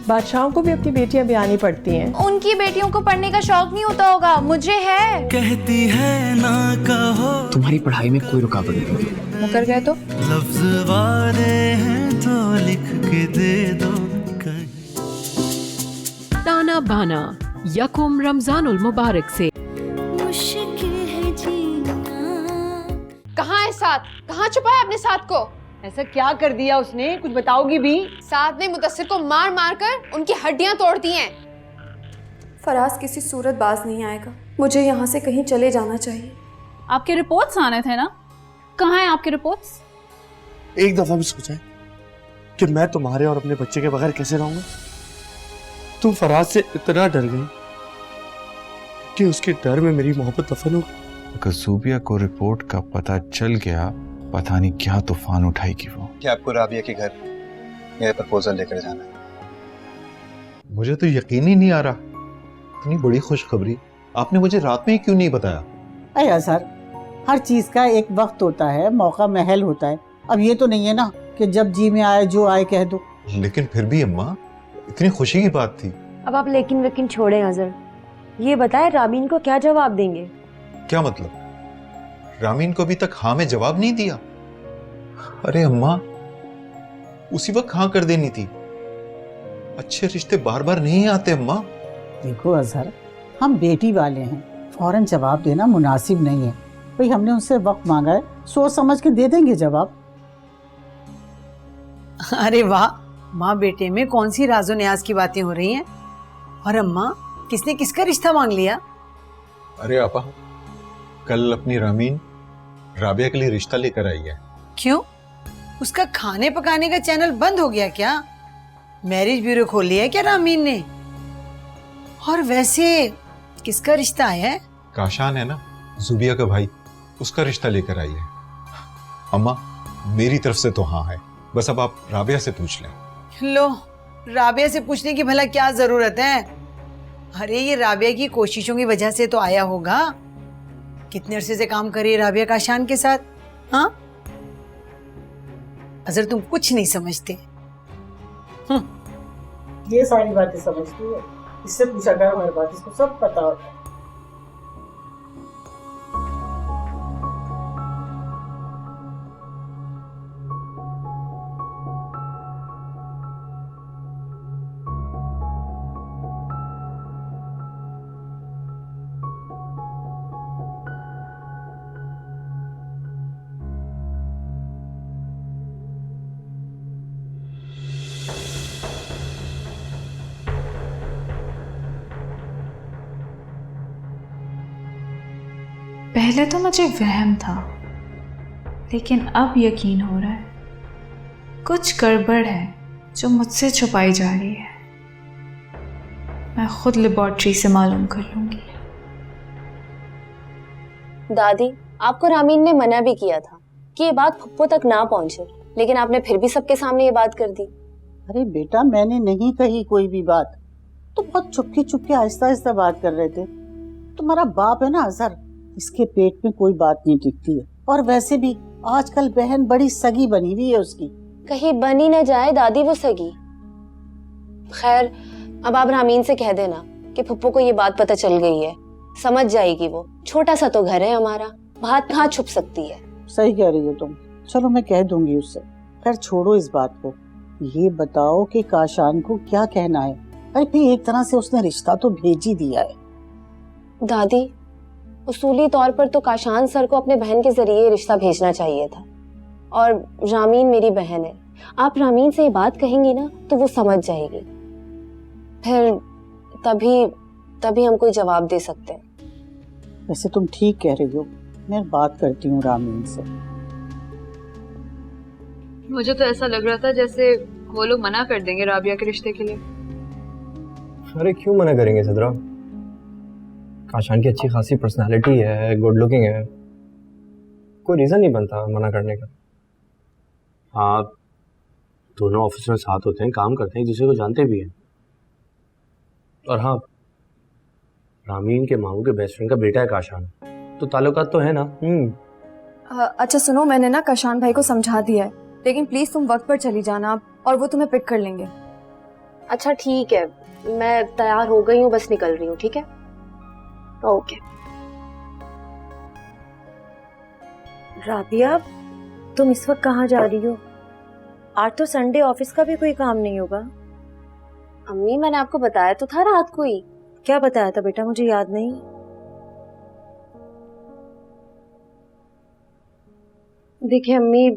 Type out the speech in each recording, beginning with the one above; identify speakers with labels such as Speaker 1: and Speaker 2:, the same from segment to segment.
Speaker 1: बादशाहों को भी अपनी बेटियां ब्यानी पड़ती हैं।
Speaker 2: उनकी बेटियों को पढ़ने का शौक नहीं होता होगा, मुझे है।
Speaker 3: कहती है ना कहो,
Speaker 4: तुम्हारी पढ़ाई में कोई रुकावट नहीं।
Speaker 2: मुकर गए तो
Speaker 3: लफ्ज वाले हैं तो लिख के दे दो कहीं।
Speaker 5: ताना बाना यकुम रमजानुल मुबारक से।
Speaker 2: कहाँ है साथ? कहाँ छुपाया अपने साथ को?
Speaker 6: ऐसा क्या कर दिया उसने, कुछ बताओगी भी?
Speaker 2: साथ ने मुदस्सिर को मार मार कर उनकी हड्डियां तोड़ दी हैं।
Speaker 7: फराज किसी सूरत बाज नहीं आएगा, मुझे यहाँ से कहीं चले जाना चाहिए।
Speaker 8: आपके रिपोर्ट्स आने थे ना, कहाँ हैं आपके रिपोर्ट्स?
Speaker 9: एक दफा भी सोचा है कि मैं तुम्हारे और अपने बच्चे के बगैर कैसे रहूंगा? तुम फराज से इतना डर गई कि उसके डर में मेरी मोहब्बत दफन हो गई।
Speaker 10: अगर ज़ूबिया को रिपोर्ट का पता चल गया, पता नहीं क्या तूफान उठाएगी वो।
Speaker 11: कि आपको राबिया के घर मेरा प्रपोजल लेकर जाना है।
Speaker 12: मुझे तो यकीन ही नहीं आ रहा, इतनी बड़ी खुशखबरी आपने मुझे रात में ही क्यों नहीं बताया?
Speaker 6: अरे अजहर, हर चीज का एक वक्त होता है, मौका महल होता है। अब ये तो नहीं है ना कि जब जी में आए जो आए कह दो।
Speaker 12: लेकिन फिर भी अम्मा, इतनी खुशी की बात थी।
Speaker 13: अब आप लेकिन वकीन छोड़े अजहर, ये बताए रामीन को क्या जवाब देंगे?
Speaker 12: क्या मतलब? रामीन को अभी तक हाँ में जवाब नहीं दिया? अरे अम्मा, उसी वक्त हाँ कर देनी थी। अच्छे रिश्ते बार बार नहीं आते अम्मा।
Speaker 6: देखो अजहर, हम बेटी वाले हैं, फौरन जवाब देना मुनासिब नहीं है। भाई हमने उनसे वक्त मांगा है, सोच समझ के दे देंगे जवाब।
Speaker 14: अरे वाह, माँ बेटे में कौन सी राजो न्याज की बातें हो रही हैं? और अम्मा, किसने किसका रिश्ता मांग लिया?
Speaker 12: अरे आपा, कल अपनी रामीन राबिया के लिए रिश्ता लेकर आई है।
Speaker 14: क्यों? उसका खाने पकाने का चैनल बंद हो गया क्या? मैरिज ब्यूरो खोल लिया है क्या रामीन ने? और वैसे किसका रिश्ता आया है?
Speaker 12: काशान है ना, ज़ूबिया का भाई, उसका रिश्ता लेकर आई है। अम्मा, मेरी तरफ से तो हाँ है, बस अब आप राबिया से पूछ लें।
Speaker 14: लो, राबिया से पूछने की भला क्या जरूरत है? अरे ये राबिया की कोशिशों की वजह से तो आया होगा। कितने अरसे से काम कर रही है राबिया काशान के साथ? हाँ अजहर, तुम कुछ नहीं समझते।
Speaker 6: ये सारी बातें समझती है, इससे पूछा कर हमारी बात, इसको सब पता होता है।
Speaker 8: पहले तो मुझे वहम था, लेकिन अब यकीन हो रहा है कुछ गड़बड़ है जो मुझसे छुपाई जा रही है। मैं खुद लेबोरेटरी से मालूम कर लूंगी।
Speaker 13: दादी, आपको रामीन ने मना भी किया था कि ये बात फुप्पो तक ना पहुंचे, लेकिन आपने फिर भी सबके सामने ये बात कर दी।
Speaker 6: अरे बेटा, मैंने नहीं कही कोई भी बात, तो बहुत चुपके चुपके आहिस्ता आहिस्ता बात कर रहे थे। तुम्हारा बाप है ना अजहर, इसके पेट में कोई बात नहीं टिकती है। और वैसे भी आजकल बहन बड़ी सगी बनी हुई है उसकी।
Speaker 13: कहीं बनी न जाए दादी वो सगी। खैर, अब आप रामीन से कह देना कि फुप्पो को ये बात पता चल गई है, समझ जाएगी वो। छोटा सा तो घर है हमारा, बात कहाँ छुप सकती है।
Speaker 6: सही कह रही हो तुम, चलो मैं कह दूंगी उससे। खैर छोड़ो इस बात को, ये बताओ कि काशान को क्या कहना है? अरे फिर एक तरह से उसने रिश्ता तो भेज ही दिया है।
Speaker 13: दादी, उसूली तौर पर तो काशान सर को अपने बहन के जरिए रिश्ता भेजना चाहिए था, और रामीन मेरी बहन है। आप रामीन से ये बात कहेंगी ना तो वो समझ जाएगी, फिर तभी हम कोई जवाब दे सकते हैं।
Speaker 6: वैसे तुम ठीक कह रही हो, मैं बात करती हूँ रामीन से।
Speaker 8: मुझे तो ऐसा लग रहा था जैसे वो लोग मना कर देंगे राबिया के रिश्ते के लिए।
Speaker 15: अरे क्यों मना करेंगे सदरा? काशान की अच्छी खासी पर्सनालिटी है, गुड लुकिंग है, कोई रीजन नहीं बनता मना करने का।
Speaker 16: हाँ, दोनों ऑफिस में साथ होते हैं, काम करते हैं, एक दूसरे को जानते भी हैं। और हाँ, रामीन के मामू के बेस्ट फ्रेंड का बेटा है काशान, तो ताल्लुकात तो है ना।
Speaker 7: अच्छा सुनो, मैंने ना काशान भाई को समझा दिया है, लेकिन प्लीज तुम वक्त पर चली जाना और वो तुम्हें पिक कर लेंगे।
Speaker 13: अच्छा ठीक है, मैं तैयार हो गई हूँ, बस निकल रही हूँ, ठीक है? ओके।
Speaker 17: राबिया, तुम इस वक्त कहाँ जा रही हो? आज तो संडे, ऑफिस का भी कोई काम नहीं होगा।
Speaker 13: अम्मी मैंने आपको बताया तो था रात को ही।
Speaker 17: क्या बताया था बेटा, मुझे याद नहीं।
Speaker 13: देखिए अम्मी,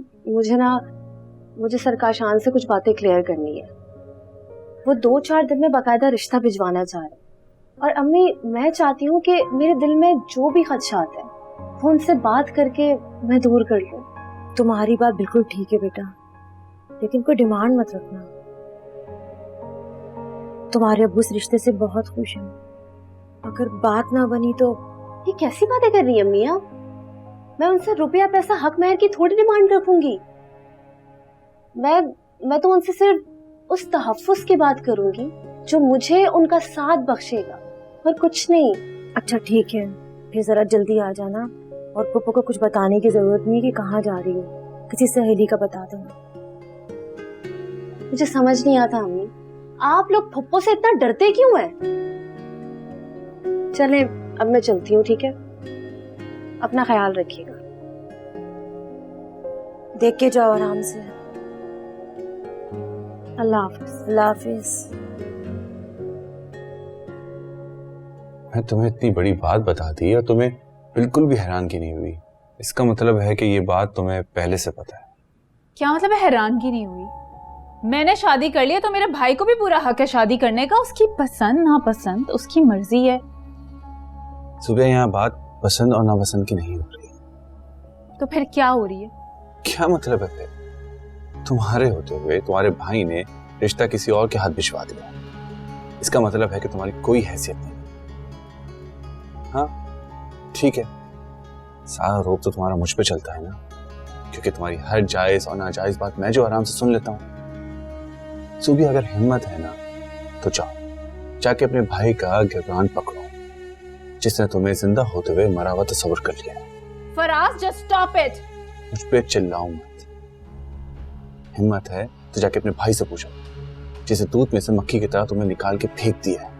Speaker 13: मुझे सर काशान से कुछ बातें क्लियर करनी है। वो 2-4 दिन में बाकायदा रिश्ता भिजवाना चाह रहे हैं और अम्मी मैं चाहती हूँ कि मेरे दिल में जो भी खदशात है वो उनसे बात करके मैं दूर कर लूँ।
Speaker 17: तुम्हारी बात बिल्कुल ठीक है बेटा, लेकिन कोई डिमांड मत रखना। तुम्हारे अब्बू इस रिश्ते से बहुत खुश हैं। अगर बात ना बनी तो।
Speaker 13: ये कैसी बातें कर रही हैं अम्मी आप? मैं उनसे रुपया पैसा हक महर की थोड़ी डिमांड रखूंगी। मैं तो उनसे सिर्फ उस तहफ्फुज़ की बात करूंगी जो मुझे उनका साथ बख्शेगा, और कुछ नहीं।
Speaker 17: अच्छा ठीक है, फिर जरा जल्दी आ जाना, और पप्पू को कुछ बताने की जरूरत नहीं कि कहाँ जा रही हो, किसी सहेली का बता देना।
Speaker 13: मुझे समझ नहीं आता अम्मी, आप लोग पप्पू से इतना डरते क्यों हैं? चले अब मैं चलती हूँ, ठीक है? अपना ख्याल रखिएगा।
Speaker 17: देख के जाओ आराम से।
Speaker 13: अल्लाह हाफिज।
Speaker 17: अल्लाह हाफिज।
Speaker 10: मैं तुम्हें इतनी बड़ी बात बता दी और तुम्हें बिल्कुल भी हैरान की नहीं हुई। इसका मतलब है कि ये बात तुम्हें पहले से पता है।
Speaker 18: क्या मतलब है हैरान की नहीं हुई? मैंने शादी कर लिया तो मेरे भाई को भी पूरा हक है शादी करने का। उसकी पसंद नापसंद उसकी मर्जी है।
Speaker 10: सुबह यहाँ बात पसंद और नापसंद की नहीं हो रही।
Speaker 18: तो फिर क्या हो रही है?
Speaker 10: क्या मतलब है फिर? तुम्हारे होते हुए तुम्हारे भाई ने रिश्ता किसी और के हाथ भिजवा दिया। इसका मतलब है कि तुम्हारी कोई हैसियत नहीं। हाँ ठीक है, सारा रोब तो तुम्हारा मुझ पे चलता है ना, क्योंकि तुम्हारी हर जायज और नाजायज बात मैं जो आराम से सुन लेता हूँ। सुबह अगर हिम्मत है ना तो जाओ, जाके अपने भाई का गिरबान पकड़ो जिसने तुम्हें जिंदा होते हुए मरा हुआ तस्वर कर लिया।
Speaker 18: Faraz just stop it.
Speaker 10: मुझ पे चिल्लाओ मत। हिम्मत है तो जाके अपने भाई से पूछो जिसे दूध में से मक्खी की तरह तुम्हें निकाल के फेंक दिया है।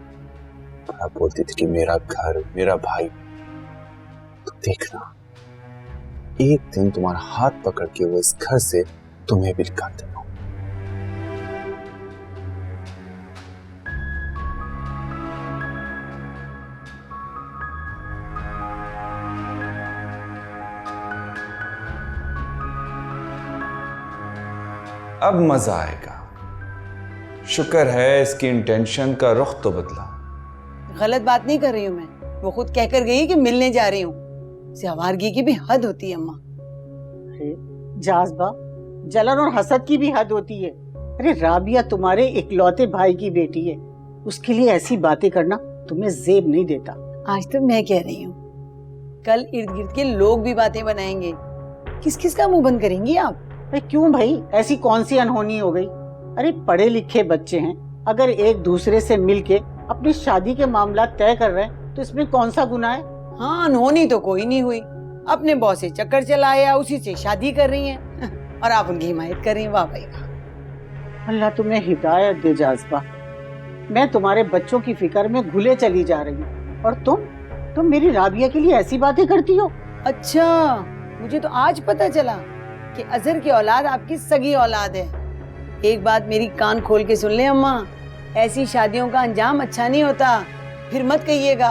Speaker 10: आप बोलती थी कि मेरा घर मेरा भाई, तो देखना एक दिन तुम्हारा हाथ पकड़ के वो इस घर से तुम्हें भी निकाल देगा। अब मजा आएगा। शुक्र है इसकी इंटेंशन का रुख तो बदला।
Speaker 14: गलत बात नहीं कर रही हूँ मैं, वो खुद कहकर गई कि मिलने जा रही हूँ। आवारगी की भी हद होती है अम्मा।
Speaker 6: अरे जाज़बा, जलन और हसद की भी हद होती है। अरे राबिया तुम्हारे इकलौते भाई की बेटी है, उसके लिए ऐसी बातें करना तुम्हें जेब नहीं देता।
Speaker 14: आज तो मैं कह रही हूँ, कल इर्द गिर्द के लोग भी बातें बनाएंगे। किस किस का मुंह बंद करेंगी आप?
Speaker 6: अरे क्यों भाई, ऐसी कौन सी अनहोनी हो गई? अरे पढ़े लिखे बच्चे हैं, अगर एक दूसरे से मिलके अपनी शादी के मामला तय कर रहे हैं तो इसमें कौन सा गुनाह है?
Speaker 14: हाँ, अनहोनी तो कोई नहीं हुई। अपने बॉस से चक्कर चलाया, उसी से शादी कर रही हैं और आप उनकी हिमायत कर रही हैं। वाह भाई वाह।
Speaker 6: अल्लाह तुम्हें हिदायत दे जाज़बा। मैं तुम्हारे बच्चों की फिक्र में घुले चली जा रही हूँ और तुम मेरी राबिया के लिए ऐसी बातें करती हो।
Speaker 14: अच्छा, मुझे तो आज पता चला कि अजहर की औलाद आपकी सगी औलाद है। एक बात मेरी कान खोल के सुन ले अम्मा, ऐसी शादियों का अंजाम अच्छा नहीं होता, फिर मत कहिएगा।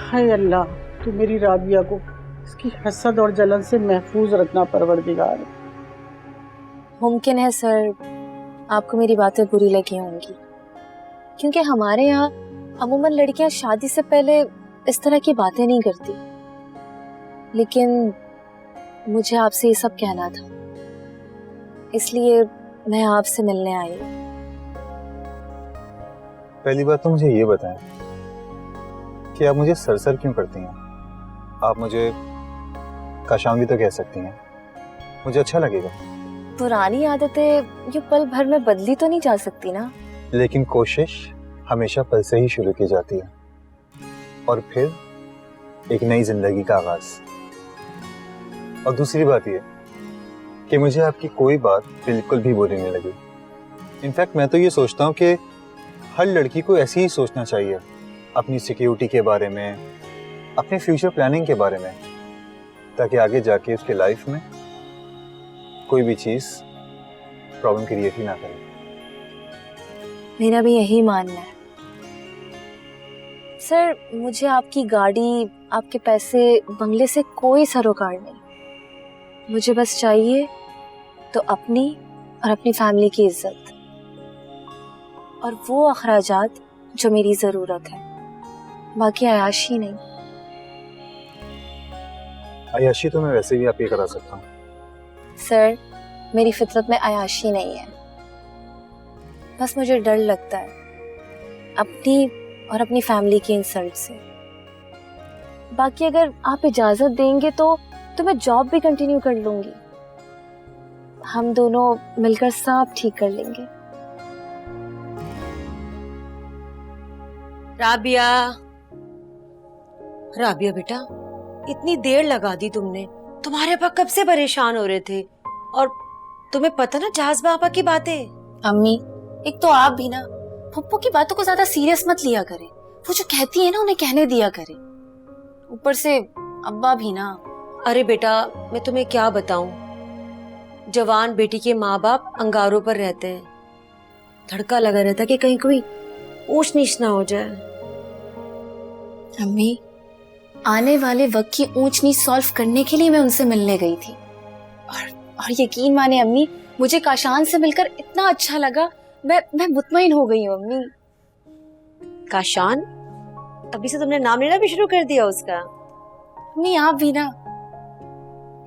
Speaker 6: हाय अल्लाह, तू मेरी राबिया को इसकी हसद और जलन से महफूज रखना परवरदिगार।
Speaker 17: मुमकिन है सर आपको मेरी बातें बुरी लगी होंगी, क्योंकि हमारे यहाँ अमूमन लड़कियां शादी से पहले इस तरह की बातें नहीं करती, लेकिन मुझे आपसे ये सब कहना था, इसलिए मैं आपसे मिलने आई हूँ।
Speaker 11: पहली बात तो मुझे ये बताएं कि आप मुझे सरसर क्यों करती हैं? आप मुझे काशांगी तो कह सकती हैं, मुझे अच्छा लगेगा।
Speaker 17: पुरानी आदतें ये पल भर में बदली तो नहीं जा सकती ना।
Speaker 11: लेकिन कोशिश हमेशा पल से ही शुरू की जाती है और फिर एक नई जिंदगी का आगाज। और दूसरी बात ये कि मुझे आपकी कोई बात बिल्कुल भी बुरी नहीं लगी, इनफैक्ट मैं तो ये सोचता हूँ कि हर लड़की को ऐसे ही सोचना चाहिए, अपनी सिक्योरिटी के बारे में, अपने फ्यूचर प्लानिंग के बारे में, ताकि आगे जाके उसके लाइफ में कोई भी चीज प्रॉब्लम क्रिएट ही ना करे।
Speaker 17: मेरा भी यही मानना है सर। मुझे आपकी गाड़ी, आपके पैसे, बंगले से कोई सरोकार नहीं। मुझे बस चाहिए तो अपनी और अपनी फैमिली की इज्जत और वो अखराजात जो मेरी जरूरत है, बाकी अयाशी नहीं।
Speaker 11: अयाशी तो मैं वैसे भी आप ये करा सकता हूँ
Speaker 17: सर, मेरी फितरत में अयाशी नहीं है, बस मुझे डर लगता है अपनी और अपनी फैमिली की इंसल्ट से। बाकी अगर आप इजाजत देंगे तो मैं जॉब भी कंटिन्यू कर लूंगी। हम दोनों मिलकर सब ठीक कर लेंगे।
Speaker 19: राबिया, राबिया बेटा, इतनी देर लगा दी तुमने। तुम्हारे पापा कब से परेशान हो रहे थे, और तुम्हें पता ना जहाज पापा की बातें।
Speaker 17: अम्मी, एक तो आप भी ना पप्पू की बातों को ज्यादा सीरियस मत लिया करें। वो जो कहती है ना उन्हें कहने दिया करें। ऊपर से अब्बा भी ना।
Speaker 19: अरे बेटा, मैं तुम्हें क्या बताऊं, जवान बेटी के माँ बाप अंगारों पर रहते हैं। धड़का लगा रहता कि कहीं कोई ऊंच नीच ना हो जाए।
Speaker 17: अम्मी, आने वाले वक्त की ऊंच नीच सॉल्व करने के लिए मैं उनसे मिलने गई थी, और यकीन माने अम्मी, मुझे काशान से मिलकर इतना अच्छा लगा। मैं मुतमईन हो गई हूँ अम्मी।
Speaker 19: काशान? अभी से तुमने नाम लेना भी शुरू कर दिया उसका?
Speaker 17: अम्मी, आप भी ना।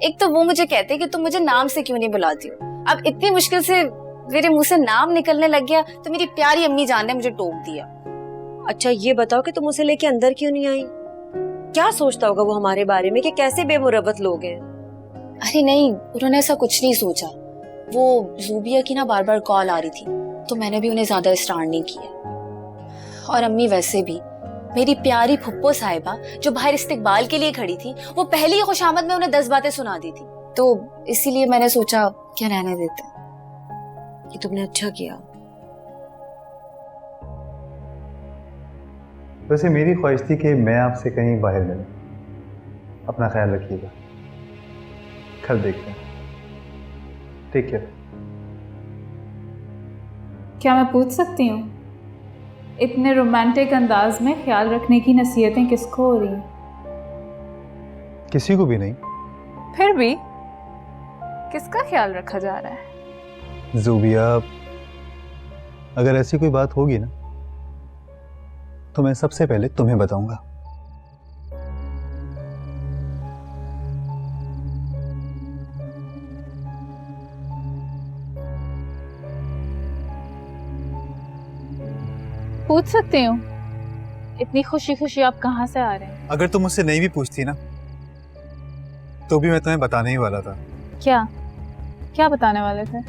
Speaker 17: एक तो वो मुझे कहते कि तुम मुझे नाम से क्यों नहीं बुलाती हो। अब इतनी मुश्किल से मेरे मुंह से नाम निकलने लग गया तो मेरी प्यारी अम्मी जान ने मुझे टोक दिया।
Speaker 19: अच्छा ये बताओ कि तुम उसे लेके अंदर क्यों नहीं आई? क्या सोचता होगा वो हमारे बारे में कि कैसे बेमुरवत लोग हैं?
Speaker 17: अरे नहीं, उन्होंने ऐसा कुछ नहीं सोचा। वो ज़ूबिया की ना बार बार कॉल आ रही थी, तो मैंने भी उन्हें ज्यादा स्टार नहीं किया। और अम्मी वैसे भी मेरी प्यारी फुप्पो साहिबा जो बाहर इस्तिकबाल के लिए खड़ी थी, वो पहली ही खुशामद में उन्हें 10 बातें सुना दी थी, तो इसीलिए मैंने सोचा क्या रहने देते।
Speaker 19: ये तुमने अच्छा किया।
Speaker 11: वैसे मेरी ख्वाहिश थी कि मैं आपसे कहीं बाहर मिलूं। अपना ख्याल रखिएगा, कल देखते हैं। Take care.
Speaker 18: क्या मैं पूछ सकती हूँ, इतने रोमांटिक अंदाज में ख्याल रखने की नसीहतें किसको हो रही हैं?
Speaker 11: किसी को भी नहीं।
Speaker 18: फिर भी किसका ख्याल रखा जा रहा है?
Speaker 11: ज़ूबिया, अगर ऐसी कोई बात होगी ना तो मैं सबसे पहले तुम्हें बताऊंगा।
Speaker 18: पूछ सकती हूँ, इतनी खुशी खुशी आप कहाँ से आ रहे हैं?
Speaker 11: अगर तुम मुझसे नहीं भी पूछती ना तो भी मैं तुम्हें बताने ही वाला था।
Speaker 18: क्या क्या बताने वाले थे?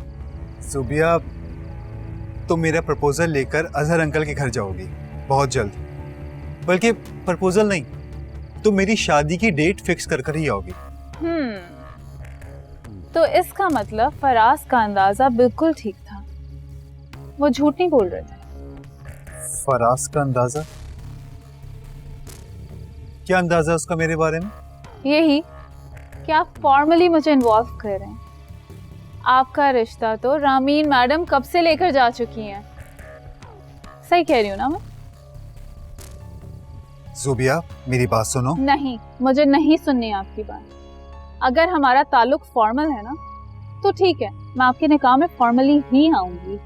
Speaker 11: ज़ूबिया, तुम मेरा प्रपोजल लेकर अजहर अंकल के घर जाओगी बहुत जल्द। बल्कि प्रपोजल नहीं, तुम मेरी शादी की डेट फिक्स कर ही आओगी।
Speaker 18: तो इसका मतलब फराज का अंदाजा बिल्कुल ठीक था, वो झूठ नहीं बोल रहे थे।
Speaker 11: फराज का अंदाजा? क्या अंदाजा उसका मेरे बारे में?
Speaker 18: यही कि आप फॉर्मली मुझे इन्वॉल्व कर रहे हैं। आपका रिश्ता तो रामीन मैडम कब से लेकर जा चुकी हैं। सही कह रही हूँ ना मैं?
Speaker 11: ज़ूबिया, मेरी बात सुनो।
Speaker 18: नहीं, मुझे नहीं सुननी आपकी बात। अगर हमारा ताल्लुक फॉर्मल है ना तो ठीक है, मैं आपके निकाह में फॉर्मली ही आऊंगी।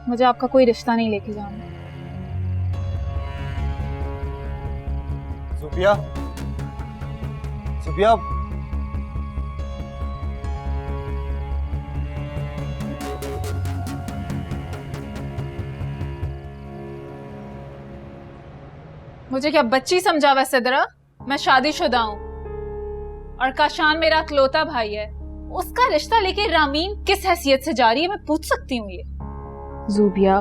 Speaker 18: मुझे आपका कोई रिश्ता नहीं लेके जाना।
Speaker 11: ज़ूबिया, ज़ूबिया,
Speaker 18: मुझे क्या बच्ची समझा वैसे दरा? मैं शादीशुदा हूँ और काशान मेरा अकलौता भाई है। उसका रिश्ता लेके रामीन किस हैसियत से जा रही है, मैं पूछ सकती हूँ? ये
Speaker 20: ज़ूबिया,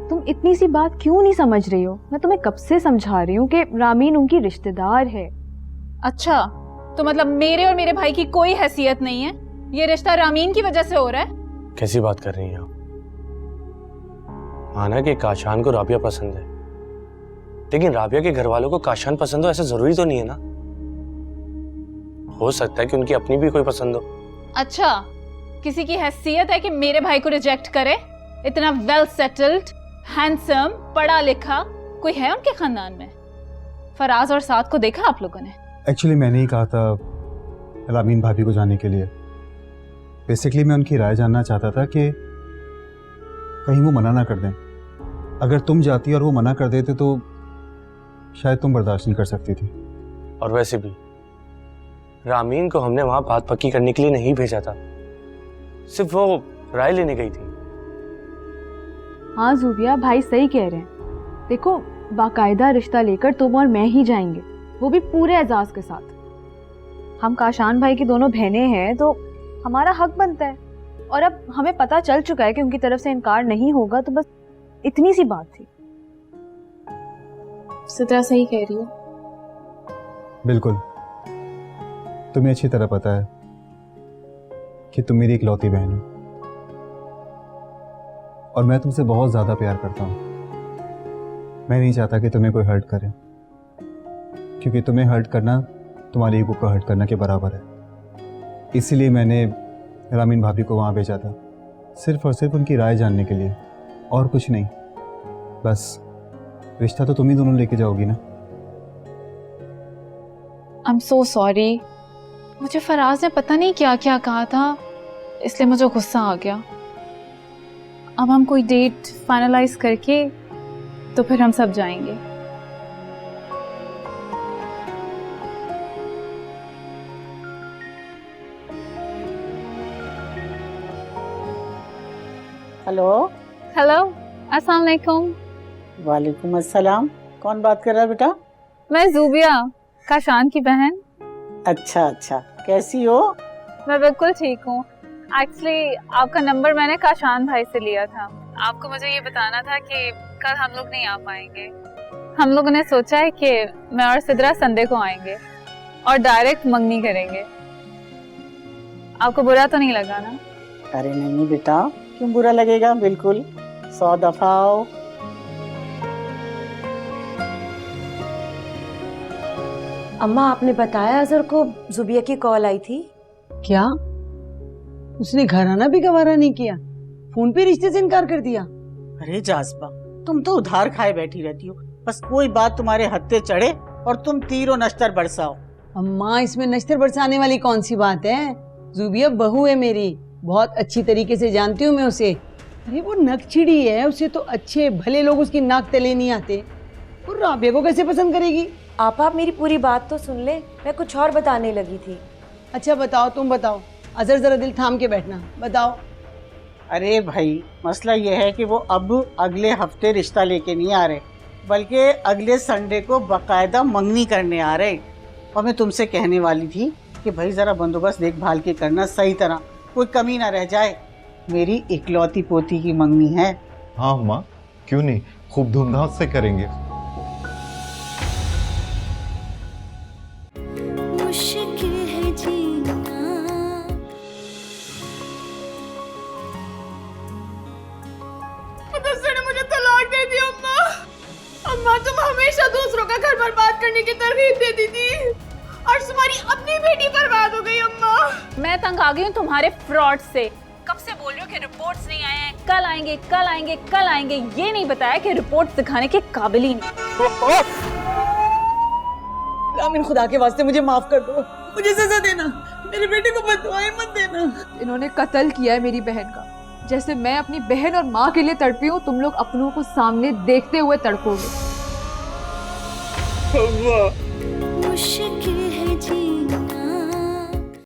Speaker 20: तुम इतनी सी बात क्यों नहीं समझ रही हो? मैं तुम्हें कब से समझा रही हूँ कि रामीन उनकी रिश्तेदार है।
Speaker 18: अच्छा, तो मतलब मेरे और मेरे भाई की कोई हैसियत नहीं है? ये रिश्ता रामीन की वजह से हो रहा है?
Speaker 16: कैसी बात कर रही हैं आप? माना कि काशान को राबिया पसंद है, लेकिन राबिया के घर वालों को काशान पसंद हो ऐसा जरूरी तो नहीं है ना। हो सकता है कि उनकी अपनी भी कोई पसंद हो।
Speaker 18: अच्छा, किसी की हैसियत है कि मेरे भाई को रिजेक्ट करे? इतना वेल सेटल्ड, हैंडसम, पढ़ा लिखा कोई है उनके खानदान में? फराज और साद को देखा आप लोगों ने?
Speaker 11: एक्चुअली मैंने ही कहा था रामीन भाभी को जाने के लिए। बेसिकली मैं उनकी राय जानना चाहता था कि कहीं वो मना ना कर दें। अगर तुम जाती और वो मना कर देते तो शायद तुम बर्दाश्त नहीं कर सकती थी।
Speaker 16: और वैसे भी रामीन को हमने वहां बात पक्की करने के लिए नहीं भेजा था, सिर्फ वो राय लेने गई थी।
Speaker 20: हाँ ज़ुबिया, भाई सही कह रहे हैं। देखो, बाकायदा रिश्ता लेकर तुम और मैं ही जाएंगे, वो भी पूरे एजाज के साथ। हम काशान भाई की दोनों बहनें हैं तो हमारा हक बनता है। और अब हमें पता चल चुका है कि उनकी तरफ से इनकार नहीं होगा, तो बस इतनी सी बात थी।
Speaker 7: सिद्रा सही कह रही है।
Speaker 11: बिल्कुल, तुम्हें अच्छी तरह पता है कि तुम मेरी इकलौती बहन हो और मैं तुमसे बहुत ज्यादा प्यार करता हूं। मैं नहीं चाहता कि तुम्हें कोई हर्ट करे, क्योंकि तुम्हें हर्ट करना तुम्हारी ईगो को हर्ट करने के बराबर है। इसीलिए मैंने रामीन भाभी को वहां भेजा था, सिर्फ और सिर्फ उनकी राय जानने के लिए, और कुछ नहीं। बस रिश्ता तो तुम ही दोनों लेके जाओगी ना।
Speaker 18: आई एम सो सॉरी, मुझे फराज ने पता नहीं क्या क्या कहा था, इसलिए मुझे गुस्सा आ गया। अब हम कोई डेट फाइनलाइज करके तो फिर हम सब जाएंगे।
Speaker 6: हेलो।
Speaker 18: हेलो, अस्सलाम वालेकुम।
Speaker 6: वालेकुम अस्सलाम। कौन बात कर रहा है बेटा?
Speaker 18: मैं ज़ुबिया, काशान की बहन।
Speaker 6: अच्छा अच्छा, कैसी हो?
Speaker 18: मैं बिल्कुल ठीक हूँ। एक्चुअली आपका नंबर मैंने काशान भाई से लिया था। आपको मुझे ये बताना था कि कल हम लोग नहीं आ पाएंगे। हम लोगों ने सोचा है कि मैं और सिद्रा संडे को आएंगे और डायरेक्ट मंगनी करेंगे। आपको बुरा तो नहीं लगा ना?
Speaker 6: अरे नहीं बेटा, क्यों बुरा लगेगा? बिल्कुल, 100 दफा आओ।
Speaker 19: अम्मा, आपने बताया अजहर को जुबिया की कॉल आई थी?
Speaker 14: क्या? उसने घर आना भी गवारा नहीं किया, फोन पे रिश्ते से इनकार कर दिया?
Speaker 6: अरे जाज़बा, तुम तो उधार खाए बैठी रहती हो। बस कोई बात तुम्हारे हत्थे चढ़े और तुम तीरों नश्तर बरसाओ।
Speaker 14: अम्मा, इसमें नश्तर बरसाने वाली कौन सी बात है? जुबिया बहू है मेरी, बहुत अच्छी तरीके से जानती हूँ मैं उसे। अरे वो नकचिड़ी है, उसे तो अच्छे भले लोग उसकी नाक तले नहीं आते। और राबिया को कैसे पसंद करेगी?
Speaker 19: आप मेरी पूरी बात तो सुन ले, मैं कुछ और बताने लगी थी।
Speaker 14: अच्छा बताओ, तुम बताओ। अजहर जरा दिल थाम के बैठना, बताओ।
Speaker 6: अरे भाई, मसला यह है कि वो अब अगले हफ्ते रिश्ता लेके नहीं आ रहे, बल्कि अगले संडे को बाकायदा मंगनी करने आ रहे। और मैं तुमसे कहने वाली थी कि भाई जरा बंदोबस्त देखभाल के करना सही तरह, कोई कमी ना रह जाए। मेरी इकलौती पोती की मंगनी है।
Speaker 12: हाँ माँ, क्यों नहीं, खूब धूमधाम से करेंगे।
Speaker 3: मुश्किल है जीना।
Speaker 2: ने मुझे तलाक दे दी। अम्मा, अम्मा तुम हमेशा दूसरों का घर बर्बाद करने की तरकीब देती थी और तुम्हारी अपनी बेटी बर्बाद हो गई। अम्मा,
Speaker 18: मैं तंग आ गई हूँ तुम्हारे फ्रॉड से। कब से बोल रही हूँ कि रिपोर्ट्स नहीं आए हैं, कल आएंगे कल आएंगे कल आएंगे। ये नहीं बताया कि रिपोर्ट्स दिखाने के काबिल ही नहीं।
Speaker 14: रामीन, खुदा के वास्ते मुझे माफ कर दो, मुझे सजा देना, मेरे बेटे को बददुआएं मत देना।
Speaker 20: इन्होंने कत्ल किया है मेरी बहन का। जैसे मैं अपनी बहन और माँ के लिए तड़पी हूँ, तुम लोग अपनों को सामने देखते हुए तड़पोगे।
Speaker 3: मुश्किल